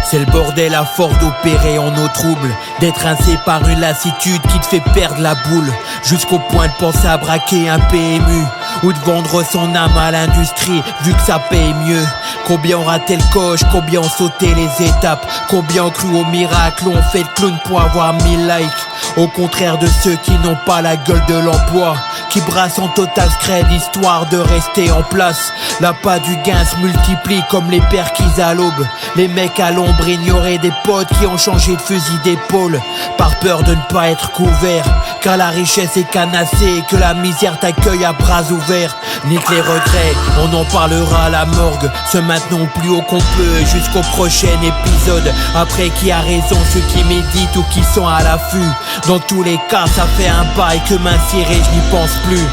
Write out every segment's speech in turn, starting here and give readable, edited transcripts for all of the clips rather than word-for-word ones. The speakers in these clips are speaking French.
C'est le bordel à force d'opérer en eau trouble, d'être rincé par une lassitude qui te fait perdre la boule, jusqu'au point de penser à braquer un PMU ou de vendre son âme à l'industrie vu que ça paye mieux. Combien ont raté le coche, combien ont sauté les étapes, combien ont cru au miracle, ont fait le clown pour avoir 1000 likes. Au contraire de ceux qui n'ont pas la gueule de l'emploi, qui brassent en total scred histoire de rester en place. L'appât du gain se multiplie comme les perquises à l'aube. Les mecs à l'ombre ignoraient des potes qui ont changé de fusil d'épaule par peur de ne pas être couverts, car la richesse est canassée et que la misère t'accueille à bras ouverts. Nique les regrets, on en parlera à la morgue. Se maintenons au plus haut qu'on peut jusqu'au prochain épisode. Après qui a raison, ceux qui méditent ou qui sont à l'affût. Dans tous les cas ça fait un bail que m'insérer je n'y pense plus.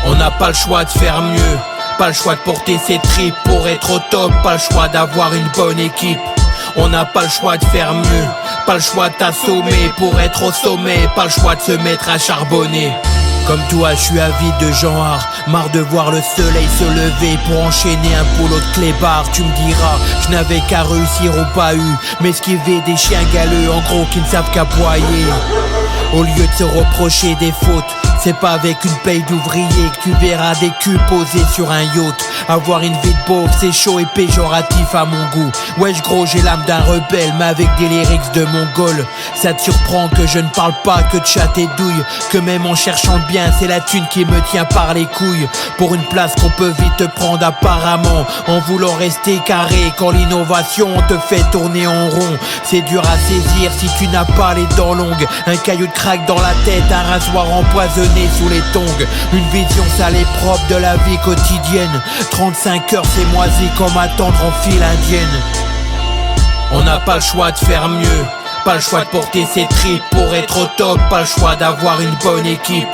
On n'a pas le choix de faire mieux, pas le choix de porter ses tripes pour être au top, pas le choix d'avoir une bonne équipe. On n'a pas le choix de faire mieux, pas le choix de t'assommer pour être au sommet, pas le choix de se mettre à charbonner. Comme toi je suis avide de genre, marre de voir le soleil se lever pour enchaîner un boulot de clébard. Tu me diras, je n'avais qu'à réussir au bahut, m'esquiver des chiens galeux en gros qui ne savent qu'aboyer. Au lieu de se reprocher des fautes, c'est pas avec une paye d'ouvrier que tu verras des culs posés sur un yacht. Avoir une vie de pauvre c'est chaud et péjoratif à mon goût. Wesh gros j'ai l'âme d'un rebelle mais avec des lyrics de mongol. Ça te surprend que je ne parle pas que de chat et douille, que même en cherchant le bien c'est la thune qui me tient par les couilles. Pour une place qu'on peut vite te prendre apparemment, en voulant rester carré quand l'innovation te fait tourner en rond. C'est dur à saisir si tu n'as pas les dents longues, un caillou de crack dans la tête, un rasoir empoisonné sous les tongs. Une vision sale et propre de la vie quotidienne, 35 heures c'est moisi comme attendre en file indienne. On n'a pas le choix de faire mieux, pas le choix de porter ses tripes pour être au top, pas le choix d'avoir une bonne équipe.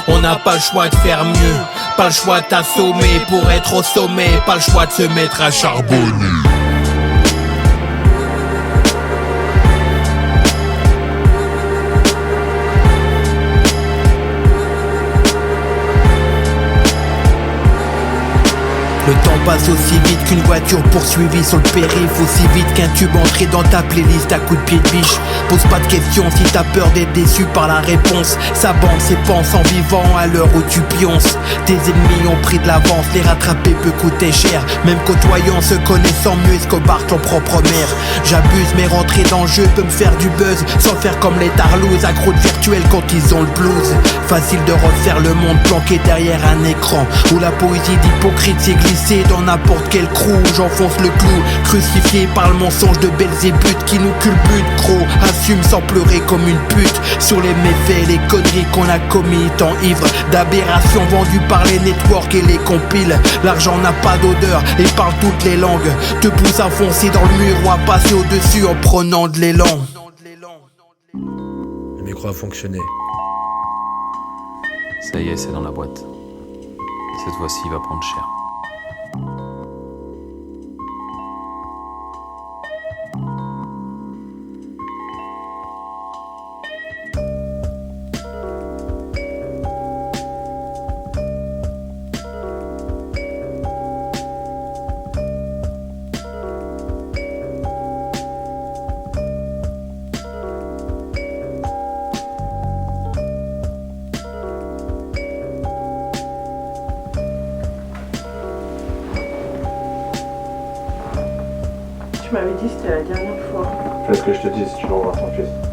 On n'a pas le choix de faire mieux, pas le choix de t'assommer pour être au sommet, pas le choix de se mettre à charbonner. Le temps passe aussi vite qu'une voiture poursuivie sur le périph', aussi vite qu'un tube entré dans ta playlist à coups de pied de biche. Pose pas de questions si t'as peur d'être déçu par la réponse. Sa bande s'épanse en vivant à l'heure où tu pionces. Tes ennemis ont pris de l'avance, les rattraper peut coûter cher. Même côtoyant, se connaissant mieux, Escobar ton propre mère. J'abuse mais rentrer dans le jeu peut me faire du buzz, sans faire comme les tarlouses, accros de virtuel quand ils ont le blues. Facile de refaire le monde planqué derrière un écran, où la poésie d'hypocrite s'est glissée dans n'importe quel crew. J'enfonce le clou, crucifié par le mensonge de Belzébuth qui nous culbute. Gros, assume sans pleurer comme une pute sur les méfaits, les conneries qu'on a commis. Tant ivre d'aberrations vendues par les networks et les compiles. L'argent n'a pas d'odeur et parle toutes les langues, te pousse à foncer dans le mur ou à passer au-dessus en prenant de l'élan. Le micro a fonctionné. Ça y est, c'est dans la boîte. Cette fois-ci, il va prendre cher. Tu m'avais dit que c'était la dernière fois. Fais ce que je te dis si tu veux revoir ton fils.